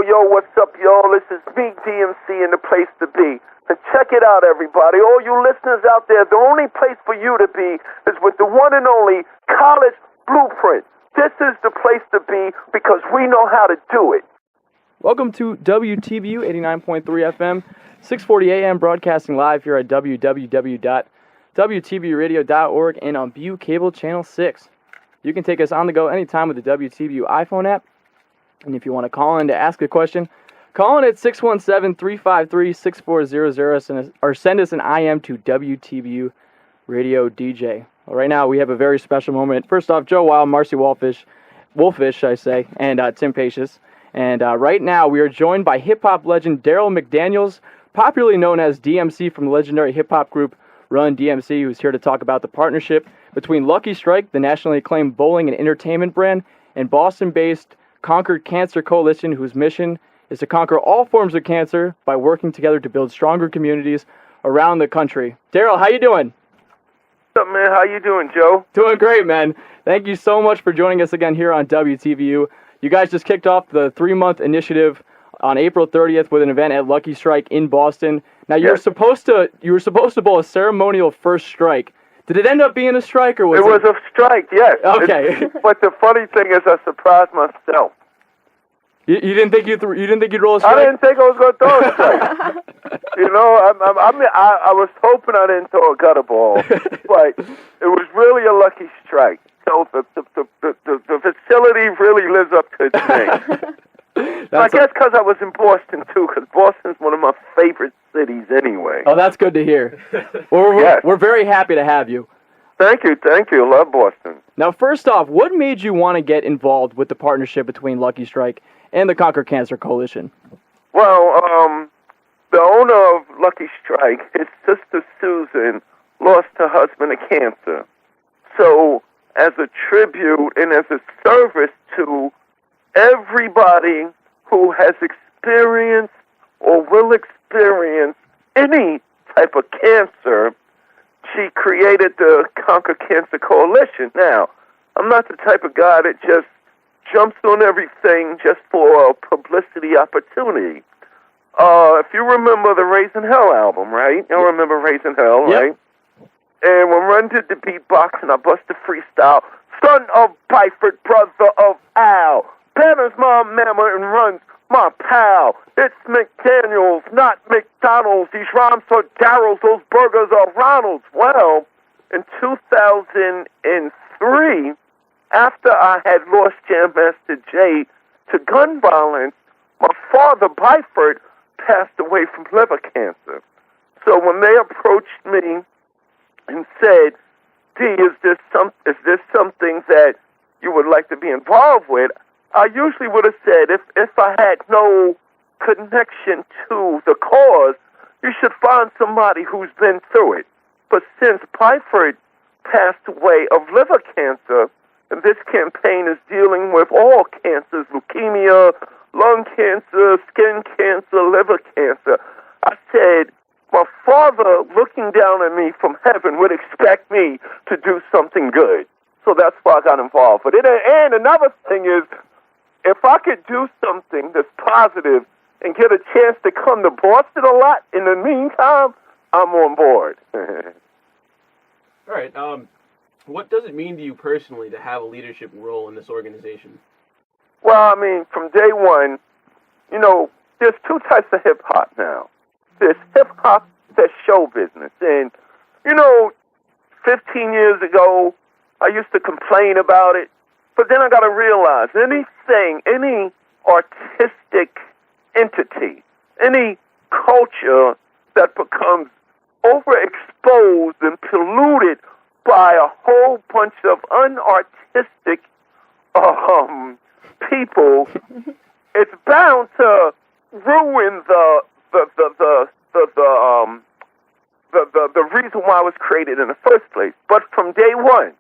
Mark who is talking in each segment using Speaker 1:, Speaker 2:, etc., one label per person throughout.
Speaker 1: Yo, what's up, y'all? This is me, D.M.C, in the place to be. And check it out, everybody. All you listeners out there, the only place for you to be is with the one and only College Blueprint. This is the place to be because we know how to do it.
Speaker 2: Welcome to WTBU 89.3 FM, 640 AM, broadcasting live here at www.wtburadio.org and on BU Cable Channel 6. You can take us on the go anytime with the WTBU iPhone app. And if you want to call in to ask a question, call in at 617-353-6400 or send us an IM to WTBU Radio DJ. Well, right now we have a very special moment. First off, Joe Wild, Marcy Wolfish, and Tim Pacious. And right now we are joined by hip-hop legend Daryl McDaniels, popularly known as DMC from the legendary hip-hop group Run-D.M.C, who's here to talk about the partnership between Lucky Strike, the nationally acclaimed bowling and entertainment brand, and Boston-based Conquer Cancer Coalition, whose mission is to conquer all forms of cancer by working together to build stronger communities around the country. Daryl, how you doing?
Speaker 1: What's up, man? How you doing, Joe?
Speaker 2: Doing great, man. Thank you so much for joining us again here on WTBU. You guys just kicked off the 3-month initiative on April 30th with an event at Lucky Strike in Boston. Now, you were supposed to bowl a ceremonial first strike. Did it end up being a strike, or was it?
Speaker 1: It was a strike, yes.
Speaker 2: Okay.
Speaker 1: But the funny thing is, I surprised myself.
Speaker 2: You didn't think you'd roll a strike?
Speaker 1: I didn't think I was going to throw a strike. I was hoping I didn't throw a gutter ball, but it was really a lucky strike. So the facility really lives up to its name. I guess because I was in Boston, too, because Boston's one of my favorite cities anyway.
Speaker 2: Oh, that's good to hear. We're very happy to have you.
Speaker 1: Thank you. I love Boston.
Speaker 2: Now, first off, what made you want to get involved with the partnership between Lucky Strike and the Conquer Cancer Coalition?
Speaker 1: Well, the owner of Lucky Strike, his sister Susan, lost her husband to cancer. So, as a tribute and as a service to everybody who has experienced or will experience any type of cancer, she created the Conquer Cancer Coalition. Now, I'm not the type of guy that just jumps on everything just for a publicity opportunity. If you remember the Raising Hell album, right? Y'all remember Raising Hell, right? And when Run did the beatboxing, I busted freestyle. Son of Byford, brother of Al. Banner's my mama and Run's my pal. It's McDaniels, not McDonald's. These rhymes are Daryl's, those burgers are Ronald's. Well, in 2003, after I had lost Jam Master Jay to gun violence, my father, Byford, passed away from liver cancer. So when they approached me and said, D, is this something that you would like to be involved with? I usually would have said, if I had no connection to the cause, you should find somebody who's been through it. But since Byford passed away of liver cancer, and this campaign is dealing with all cancers, leukemia, lung cancer, skin cancer, liver cancer, I said, my father looking down at me from heaven would expect me to do something good. So that's why I got involved with it. And another thing is, if I could do something that's positive and get a chance to come to Boston a lot in the meantime, I'm on board.
Speaker 3: All right. What does it mean to you personally to have a leadership role in this organization?
Speaker 1: Well, I mean, from day one, there's two types of hip-hop now. There's hip-hop, there's show business. And, 15 years ago, I used to complain about it. But then I got to realize any artistic entity, any culture that becomes overexposed and polluted by a whole bunch of unartistic people, it's bound to ruin the reason why it was created in the first place. But from day one,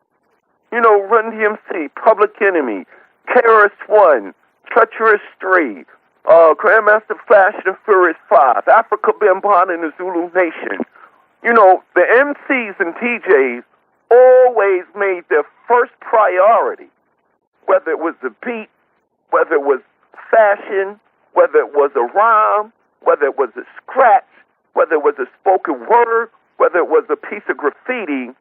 Speaker 1: Run-D.M.C, Public Enemy, KRS-One, Treacherous 3, Grandmaster Flash and the Furious 5, Africa Bambaataa and the Zulu Nation. The MCs and DJs always made their first priority, whether it was the beat, whether it was fashion, whether it was a rhyme, whether it was a scratch, whether it was a spoken word, whether it was a piece of graffiti,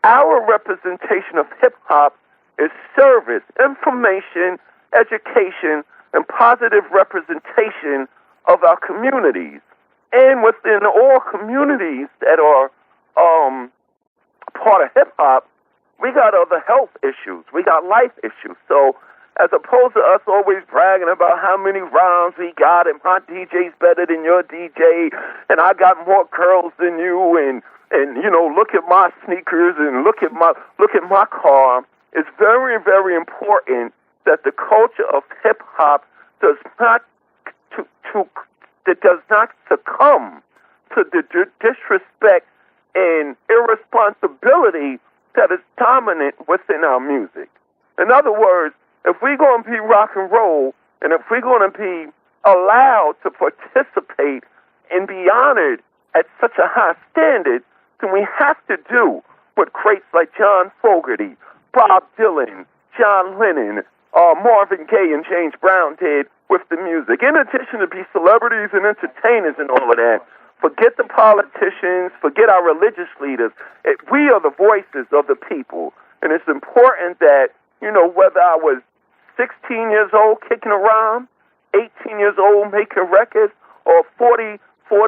Speaker 1: our representation of hip-hop is service, information, education, and positive representation of our communities. And within all communities that are part of hip-hop, we got other health issues. We got life issues. So as opposed to us always bragging about how many rhymes we got and my DJ's better than your DJ and I got more girls than you and you know, look at my sneakers and look at my car, it's very, very important that the culture of hip-hop does not succumb to the disrespect and irresponsibility that is dominant within our music. In other words, if we're going to be rock and roll, and if we're going to be allowed to participate and be honored at such a high standard, then we have to do what greats like John Fogerty, Bob Dylan, John Lennon, Marvin Gaye, and James Brown did with the music. In addition to be celebrities and entertainers and all of that, forget the politicians, forget our religious leaders. We are the voices of the people. And it's important that, you know, whether I was 16 years old kicking around, 18 years old making records, or 40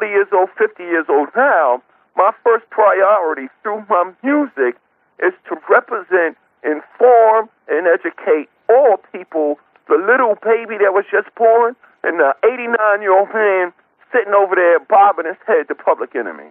Speaker 1: years old, 50 years old now, my first priority through my music is to represent, inform, and educate all people, the little baby that was just born and the 89-year-old man sitting over there bobbing his head to Public Enemy.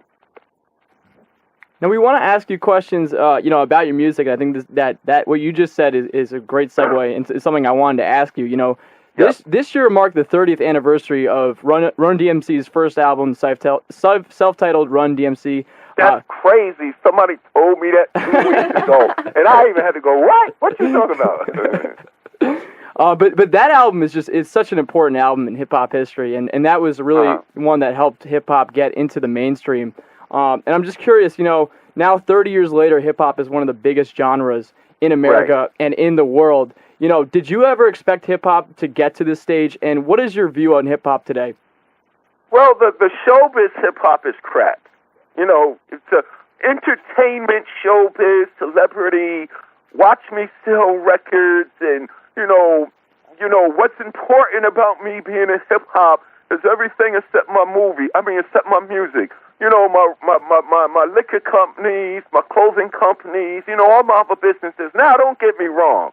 Speaker 2: Now we want to ask you questions, you know, about your music. I think that what you just said is a great segue into something I wanted to ask you. You know, this year marked the 30th anniversary of Run-D.M.C's first album, self-titled Run-D.M.C.
Speaker 1: That's crazy. Somebody told me that 2 weeks ago, and I even had to go, what? What you talking about?
Speaker 2: But that album it's such an important album in hip-hop history, and that was really one that helped hip-hop get into the mainstream. And I'm just curious, you know, now 30 years later, hip-hop is one of the biggest genres in America and in the world. You know, did you ever expect hip-hop to get to this stage, and what is your view on hip-hop today?
Speaker 1: Well, the showbiz hip-hop is crap. You know, it's a entertainment showbiz, celebrity, watch me sell records, and, you know, what's important about me being in hip-hop is everything except my except my music. You know, my liquor companies, my clothing companies, you know, all my other businesses. Now, don't get me wrong.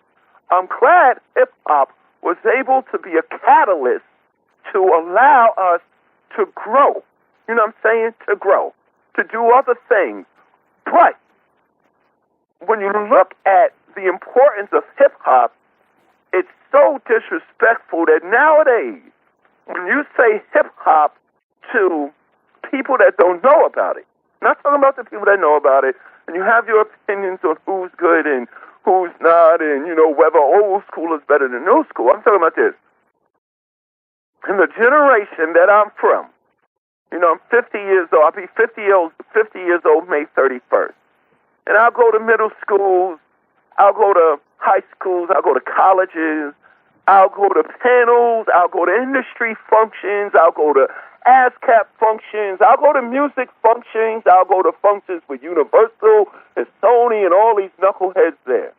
Speaker 1: I'm glad hip-hop was able to be a catalyst to allow us to grow. You know what I'm saying? To grow. To do other things. But when you look at the importance of hip-hop, it's so disrespectful that nowadays, when you say hip-hop to people that don't know about it, not talking about the people that know about it, and you have your opinions on who's good and who's not, and, you know, whether old school is better than new school. I'm talking about this. In the generation that I'm from, you know, I'm 50 years old. I'll be 50 years old May 31st. And I'll go to middle schools, I'll go to high schools, I'll go to colleges, I'll go to panels, I'll go to industry functions, I'll go to ASCAP functions, I'll go to music functions, I'll go to functions with Universal and Sony and all these knuckleheads there.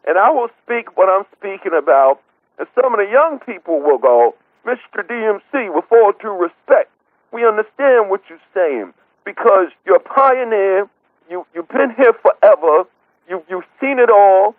Speaker 1: And I will speak what I'm speaking about, and some of the young people will go, Mr. DMC, with all due respect, we understand what you're saying because you're a pioneer, you've been here forever, you've seen it all,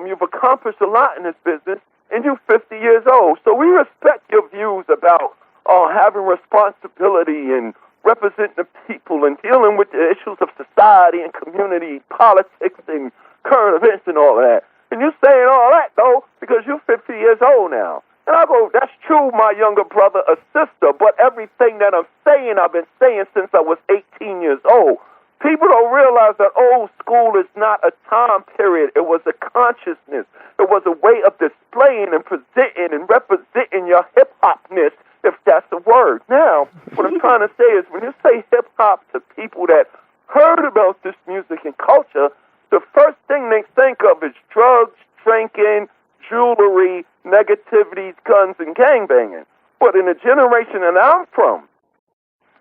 Speaker 1: you've accomplished a lot in this business, and you're 50 years old. So we respect your views about having responsibility and representing the people and dealing with the issues of society and community, politics and current events and all of that. And you're saying all that, though, because you're 50 years old now. And I go, that's true, my younger brother or sister, but everything that I'm saying, I've been saying since I was 18 years old. People don't realize that old school is not a time period. It was a consciousness. It was a way of displaying and presenting and representing your hip-hopness, if that's the word. Now, what I'm trying to say is when you say hip-hop to people that heard about this music and culture, the first thing they think of is drugs, drinking, jewelry, negativities, guns, and gangbanging. But in the generation that I'm from,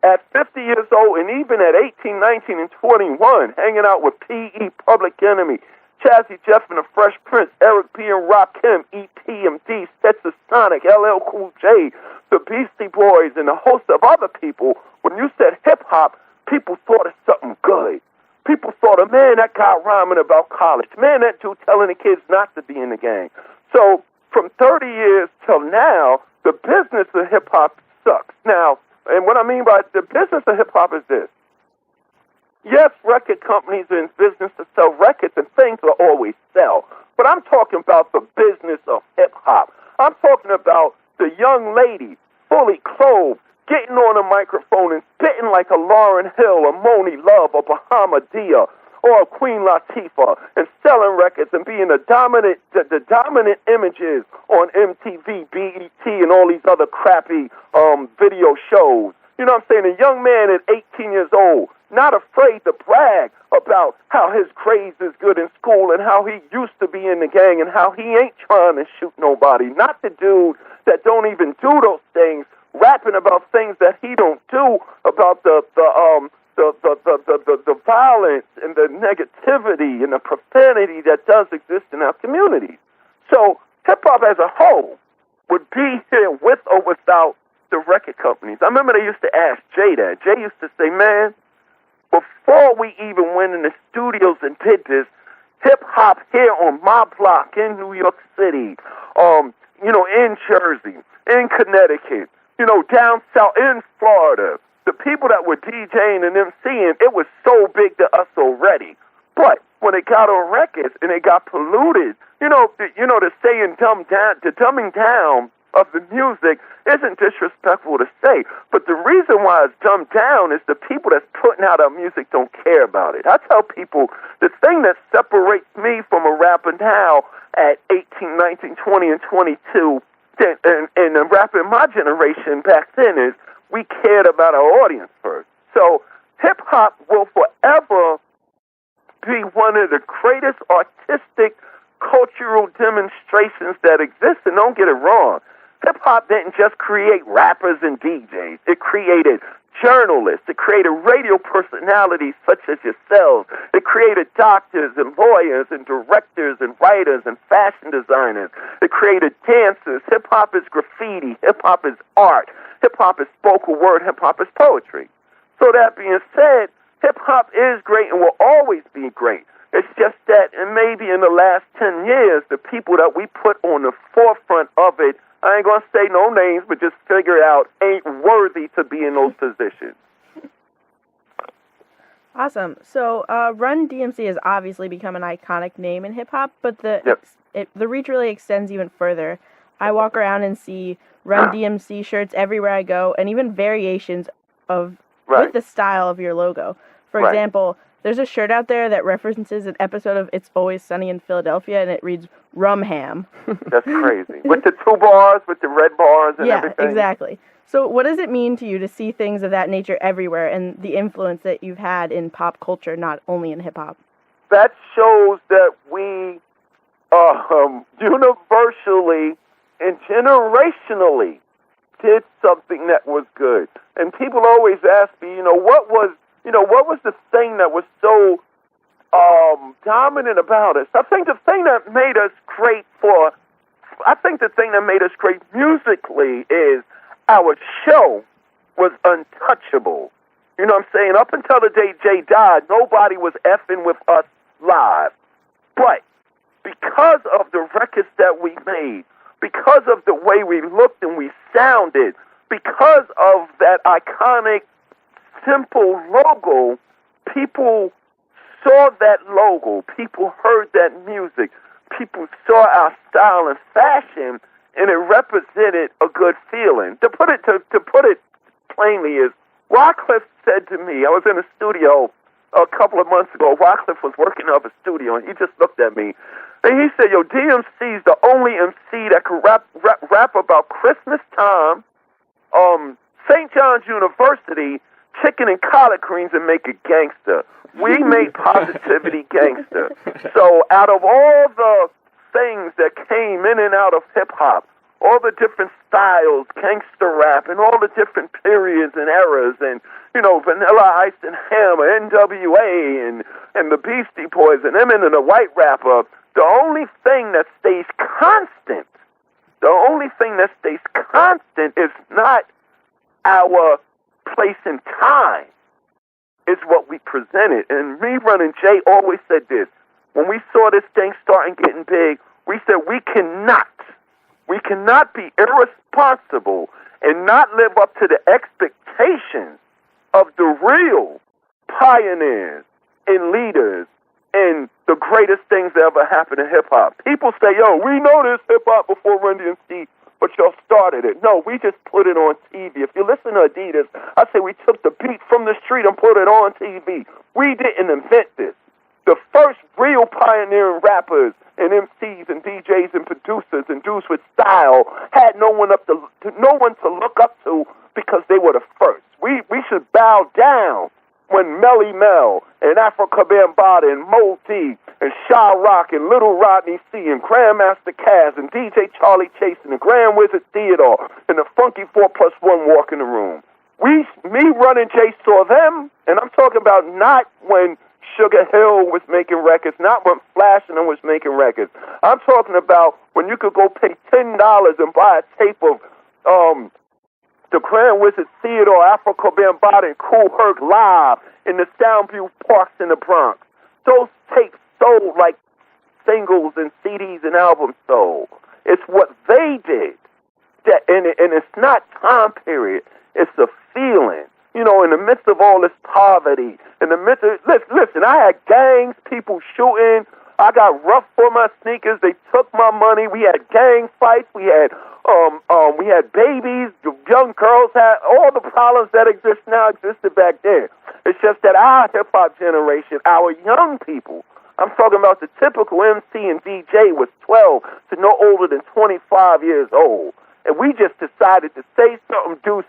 Speaker 1: at 50 years old and even at 18, 19, and 21, hanging out with P.E., Public Enemy, Chazzy Jeff and the Fresh Prince, Eric B. and Rakim, EPMD, Stetsasonic, LL Cool J, the Beastie Boys, and a host of other people, when you said hip-hop, people thought of something good. People thought of, man, that guy rhyming about college. Man, that dude telling the kids not to be in the gang. So from 30 years till now, the business of hip-hop sucks. Now, and what I mean by the business of hip-hop is this. Yes, record companies are in business to sell records, and things will always sell. But I'm talking about the business of hip-hop. I'm talking about the young lady, fully clothed, getting on a microphone and spitting like a Lauryn Hill, a Moni Love, a Bahama Dia, or a Queen Latifah, and selling records and being the dominant images on MTV, BET, and all these other crappy video shows. You know what I'm saying? A young man at 18 years old, not afraid to brag about how his grades is good in school and how he used to be in the gang and how he ain't trying to shoot nobody. Not the dude that don't even do those things, rapping about things that he don't do, about the violence and the negativity and the profanity that does exist in our communities. So hip-hop as a whole would be here with or without the record companies. I remember they used to ask Jay that. Jay used to say, man, before we even went in the studios and did this, hip-hop here on my block in New York City, in Jersey, in Connecticut, down south, in Florida, the people that were DJing and MCing, it was so big to us already. But when it got on records and it got polluted, the saying the dumbing down of the music isn't disrespectful to say, but the reason why it's dumbed down is the people that's putting out our music don't care about it. I tell people the thing that separates me from a rapper now at 18, 19, 20, and 22 and a rapper in my generation back then is we cared about our audience first. So hip-hop will forever be one of the greatest artistic cultural demonstrations that exist, and don't get it wrong. Hip-hop didn't just create rappers and DJs. It created journalists. It created radio personalities such as yourselves. It created doctors and lawyers and directors and writers and fashion designers. It created dancers. Hip-hop is graffiti. Hip-hop is art. Hip-hop is spoken word. Hip-hop is poetry. So that being said, hip-hop is great and will always be great. It's just that, and maybe in the last 10 years, the people that we put on the forefront of it, I ain't going to say no names, but just figure it out, ain't worthy to be in those positions.
Speaker 4: Awesome. So Run-D.M.C. has obviously become an iconic name in hip-hop, but the reach really extends even further. I walk around and see Run-D.M.C. shirts everywhere I go, and even variations of with the style of your logo. For example, there's a shirt out there that references an episode of It's Always Sunny in Philadelphia, and it reads Rum Ham.
Speaker 1: That's crazy. With the 2 bars, with the red bars and everything.
Speaker 4: Yeah, exactly. So what does it mean to you to see things of that nature everywhere and the influence that you've had in pop culture, not only in hip-hop?
Speaker 1: That shows that we universally and generationally did something that was good. And people always ask me, what was the thing that was so dominant about us? I think the thing that made us great musically is our show was untouchable. You know what I'm saying? Up until the day Jay died, nobody was effing with us live. But because of the records that we made, because of the way we looked and we sounded, because of that iconic simple logo, people saw that logo, people heard that music, people saw our style and fashion, and it represented a good feeling. To put it plainly is, Wycliffe said to me, I was in a studio a couple of months ago, Wycliffe was working up a studio, and he just looked at me, and he said, yo, DMC's the only MC that could rap about Christmas time, St. John's University, chicken and collard greens, and make it gangster. We made positivity gangster. So out of all the things that came in and out of hip-hop, all the different styles, gangster rap, and all the different periods and eras, and, you know, Vanilla Ice and Hammer, NWA, and the Beastie Boys, and Eminem and the White Rapper, the only thing that stays constant is not our place in time. It's what we presented. And me, Run, and Jay always said this. When we saw this thing starting getting big, we said we cannot be irresponsible and not live up to the expectations of the real pioneers and leaders and the greatest things that ever happened in hip-hop. People say, yo, we know this hip-hop before Run-D.M.C., but y'all started it. No, we just put it on TV. If you listen to Adidas, I say we took the beat from the street and put it on TV. We didn't invent this. The first real pioneering rappers and MCs and DJs and producers and dudes with style had no one to look up to because they were the first. We should bow down when Melly Mel and Africa Bambaataa and Mo D and Sha Rock and Little Rodney C and Grandmaster Caz and DJ Charlie Chase and the Grand Wizard Theodore and the Funky 4+1 walk in the room. Me, Run, and Jay saw them, and I'm talking about not when Sugar Hill was making records, not when Flash and them was making records. I'm talking about when you could go pay $10 and buy a tape of the Grand Wizard Theodore, Africa Bambaataa, and Kool Herc live in the Soundview Parks in the Bronx. Those tapes sold like singles and CDs and albums sold. It's what they did. And it's not time period. It's the feeling. You know, in the midst of all this poverty, in the midst of, listen, I had gangs, people shooting. I got rough for my sneakers. They took my money. We had gang fights. We had babies. Young girls had all the problems that exist now existed back then. It's just that our hip-hop generation, our young people, I'm talking about the typical MC and DJ was 12 to no older than 25 years old. And we just decided to say something, do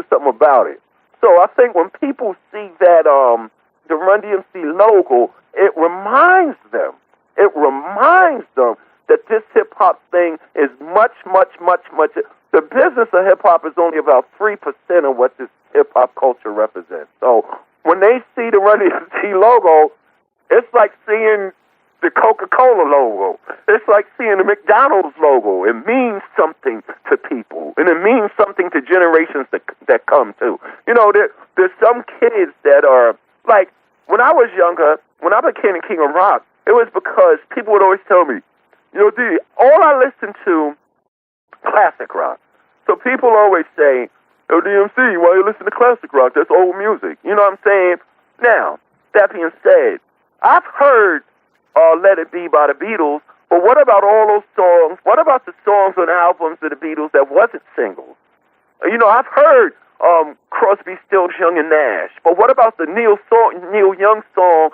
Speaker 1: something about it. So I think when people see that the Run-D.M.C. logo, it reminds them that this hip-hop thing is much. The business of hip-hop is only about 3% of what this hip-hop culture represents. So when they see the Run-D.M.C. logo, it's like seeing the Coca-Cola logo. It's like seeing the McDonald's logo. It means something to people, and it means something to generations that come too. You know, there's some kids that are, like, when I was younger, when I became a King of Rock, it was because people would always tell me, you know, D, all I listen to classic rock. So people always say, yo, DMC, why you listen to classic rock? That's old music. You know what I'm saying? Now, that being said, I've heard Let It Be by the Beatles, but what about all those songs? What about the songs on albums of the Beatles that wasn't singles? You know, I've heard Crosby, Stills, Young, and Nash, but what about the Neil Young song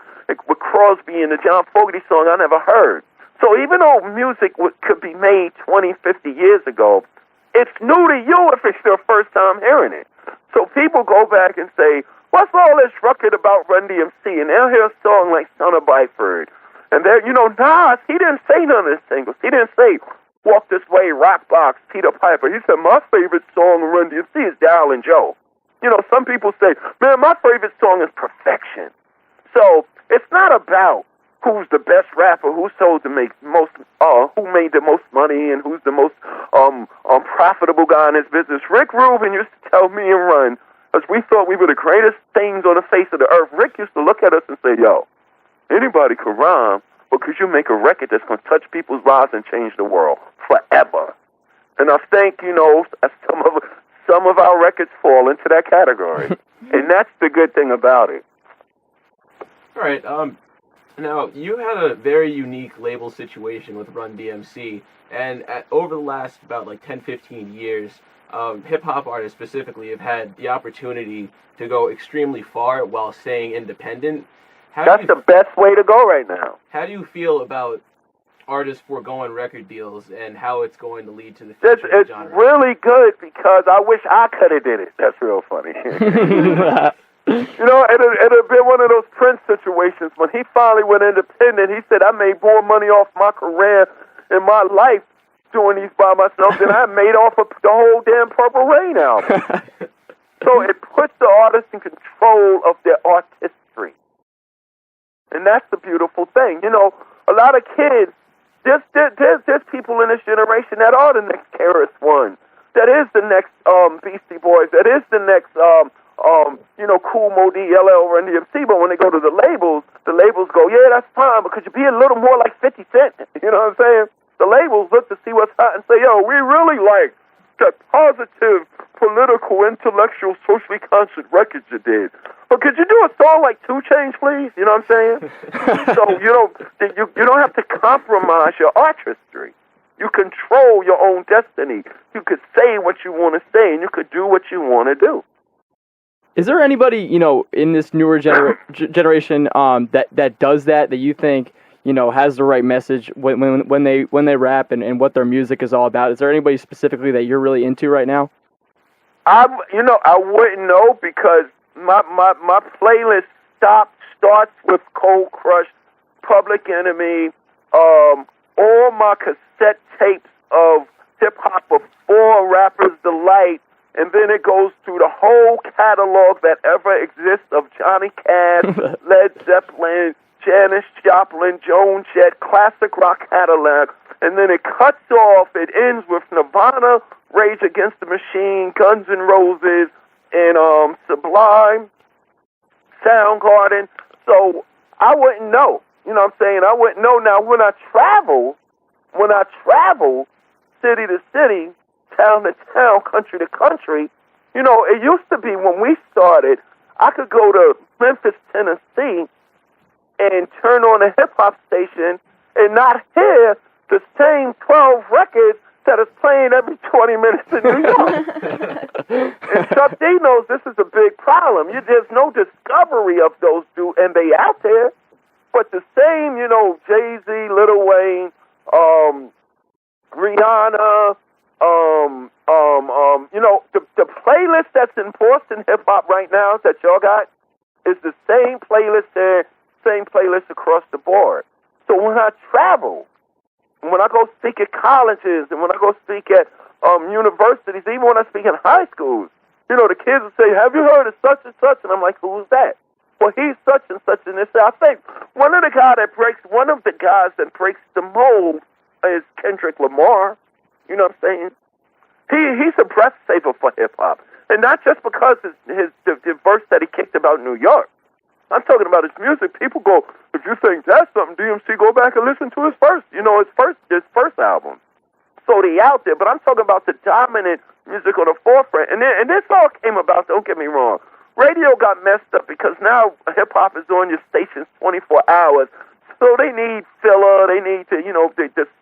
Speaker 1: with Crosby and the John Fogerty song I never heard? So even though music could be made 20, 50 years ago, it's new to you if it's your first time hearing it. So people go back and say, what's all this record about Run-D.M.C.? And they'll hear a song like Son of Byford. And they're, you know, Nas, he didn't say none of this singles. He didn't say Walk This Way, Rock Box, Peter Piper. He said, my favorite song of Run-D.M.C. is Darryl and Joe. You know, some people say, man, my favorite song is Perfection. So it's not about who's the best rapper, who made the most money, and who's the most profitable guy in his business. Rick Rubin used to tell me and Run, as we thought we were the greatest things on the face of the earth. Rick used to look at us and say, yo, anybody could rhyme, but could you make a record that's going to touch people's lives and change the world forever? And I think, you know, some of our records fall into that category. And that's the good thing about it.
Speaker 3: All right. Now, you had a very unique label situation with Run-D.M.C., and over the last about 10, 15 years, hip-hop artists specifically have had the opportunity to go extremely far while staying independent.
Speaker 1: That's the best way to go right now.
Speaker 3: How do you feel about artists foregoing record deals and how it's going to lead to the future of the genre?
Speaker 1: It's really good because I wish I could have did it. That's real funny. You know, it had been one of those Prince situations. When he finally went independent, he said, I made more money off my career in my life doing these by myself than I made off of the whole damn Purple Rain album. So it puts the artist in control of their artistry. And that's the beautiful thing. You know, a lot of kids, there's people in this generation that are the next KRS-One, that is the next Beastie Boys, that is the next Cool Modi, LL, Run-D.M.C. But when they go to the labels go, yeah, that's fine, but could you be a little more like 50 Cent? You know what I'm saying? The labels look to see what's hot and say, yo, we really like that positive, political, intellectual, socially conscious record you did. But could you do a song like 2 Chainz, please? You know what I'm saying? So you don't have to compromise your artistry. You control your own destiny. You could say what you want to say, and you could do what you want to do.
Speaker 2: Is there anybody, in this newer generation that does that you think, has the right message when they rap and what their music is all about? Is there anybody specifically that you're really into right now?
Speaker 1: I wouldn't know because my playlist starts with Cold Crush, Public Enemy, all my cassette tapes of hip-hop before Rapper's Delight, and then it goes through the whole catalog that ever exists of Johnny Cash, Led Zeppelin, Janis Joplin, Joan Jett, classic rock catalog, and then it cuts off, it ends with Nirvana, Rage Against the Machine, Guns N' Roses, and Sublime, Soundgarden. So I wouldn't know. You know what I'm saying? I wouldn't know. Now, when I travel city to city, town to town, country to country, it used to be when we started, I could go to Memphis, Tennessee, and turn on a hip-hop station and not hear the same 12 records that is playing every 20 minutes in New York. And Chuck D knows this is a big problem. There's no discovery of those dudes, and they out there. But the same, Jay-Z, Lil Wayne, Rihanna, the playlist that's enforced in hip-hop right now that y'all got is the same playlist there, same playlist across the board. So when I travel, when I go speak at colleges, and when I go speak at universities, even when I speak in high schools, the kids will say, have you heard of such and such? And I'm like, who's that? Well, he's such and such, and this. I think one of the guys that breaks the mold is Kendrick Lamar. You know what I'm saying? He's a breath saver for hip hop, and not just because the verse that he kicked about New York. I'm talking about his music. People go, if you think that's something, DMC, go back and listen to his first album. So they out there, but I'm talking about the dominant music on the forefront, and this all came about. Don't get me wrong. Radio got messed up because now hip-hop is on your stations 24 hours. So they need filler. They need to,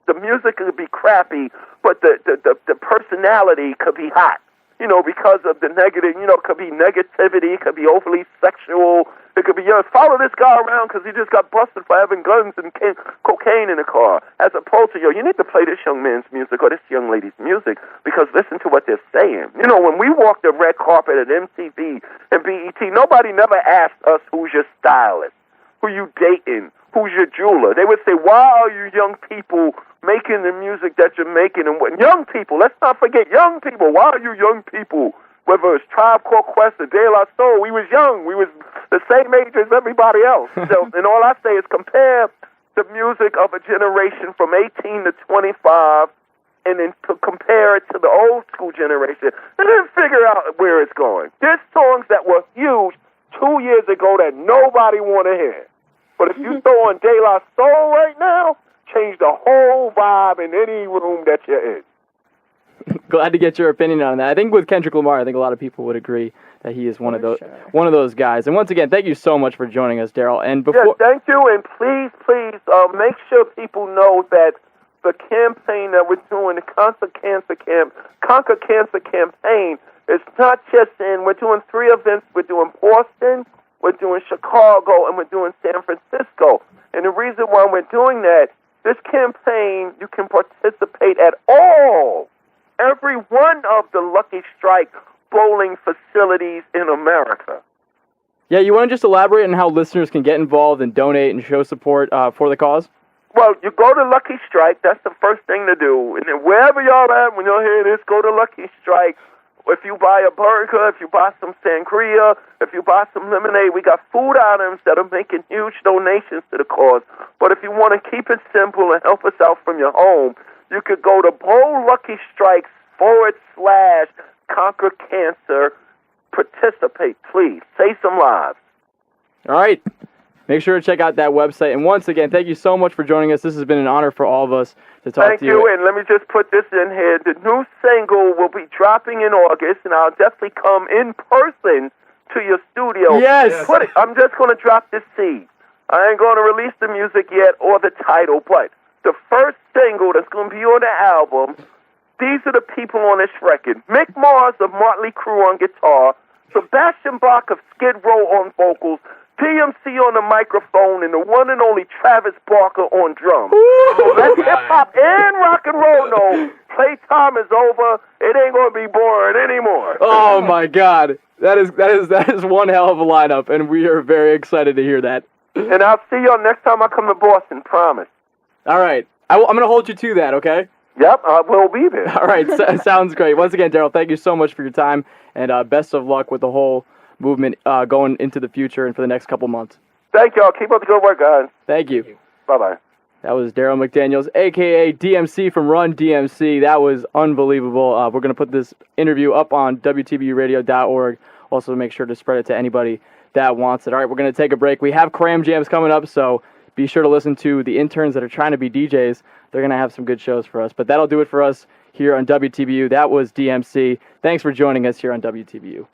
Speaker 1: the music could be crappy, but the personality could be hot, because of the negative, it could be negativity. It could be overly sexual. It could be, follow this guy around because he just got busted for having guns and cocaine in the car. As opposed to, you need to play this young man's music or this young lady's music because listen to what they're saying. When we walk the red carpet at MTV and BET, nobody never asked us who's your stylist, who you dating, who's your jeweler. They would say, why are you young people making the music that you're making? And what young people, let's not forget young people. Why are you young people? Whether it's Tribe Called Quest or De La Soul, we was young. We was the same age as everybody else. So, and all I say is compare the music of a generation from 18 to 25 and then to compare it to the old school generation and then figure out where it's going. There's songs that were huge 2 years ago that nobody want to hear. But if you throw on De La Soul right now, change the whole vibe in any room that you're in.
Speaker 2: Glad to get your opinion on that. I think with Kendrick Lamar, I think a lot of people would agree that he is one of those guys. And once again, thank you so much for joining us, Daryl. And before,
Speaker 1: thank you, and please, make sure people know that the campaign that we're doing, the Conquer Cancer campaign, is not just we're doing 3 events. We're doing Boston, we're doing Chicago, and we're doing San Francisco. And the reason why we're doing that, this campaign, you can participate at every one of the Lucky Strike bowling facilities in America.
Speaker 2: Yeah, you want to just elaborate on how listeners can get involved and donate and show support for the cause?
Speaker 1: Well, you go to Lucky Strike. That's the first thing to do. And then wherever y'all at, when y'all hear this, go to Lucky Strike. If you buy a burger, if you buy some sangria, if you buy some lemonade, we got food items that are making huge donations to the cause. But if you want to keep it simple and help us out from your home, you could go to BowLuckyStrikes/Conquer Cancer. Participate, please. Save some lives.
Speaker 2: All right. Make sure to check out that website. And once again, thank you so much for joining us. This has been an honor for all of us to talk to you.
Speaker 1: Thank you, and let me just put this in here. The new single will be dropping in August, and I'll definitely come in person to your studio.
Speaker 2: Yes.
Speaker 1: I'm just going to drop this seed. I ain't going to release the music yet or the title, but the first single that's going to be on the album, these are the people on this record. Mick Mars of Motley Crue on guitar, Sebastian Bach of Skid Row on vocals, D.M.C. on the microphone, and the one and only Travis Barker on drums. So let hip-hop and rock and roll know playtime is over. It ain't going to be boring anymore.
Speaker 2: Oh, my God. That is one hell of a lineup, and we are very excited to hear that.
Speaker 1: And I'll see y'all next time I come to Boston, promise.
Speaker 2: All right. I'm going to hold you to that, okay?
Speaker 1: Yep, I will be there.
Speaker 2: All right. Sounds great. Once again, Daryl, thank you so much for your time, and best of luck with the whole movement going into the future and for the next couple months.
Speaker 1: Thank y'all. Keep up the good work, guys.
Speaker 2: Thank you.
Speaker 1: Bye-bye.
Speaker 2: That was Daryl McDaniels, a.k.a. D.M.C. from Run-D.M.C. That was unbelievable. We're going to put this interview up on WTBUradio.org. Also, make sure to spread it to anybody that wants it. All right, we're going to take a break. We have Cram Jams coming up, so be sure to listen to the interns that are trying to be DJs. They're going to have some good shows for us. But that'll do it for us here on WTBU. That was D.M.C. Thanks for joining us here on WTBU.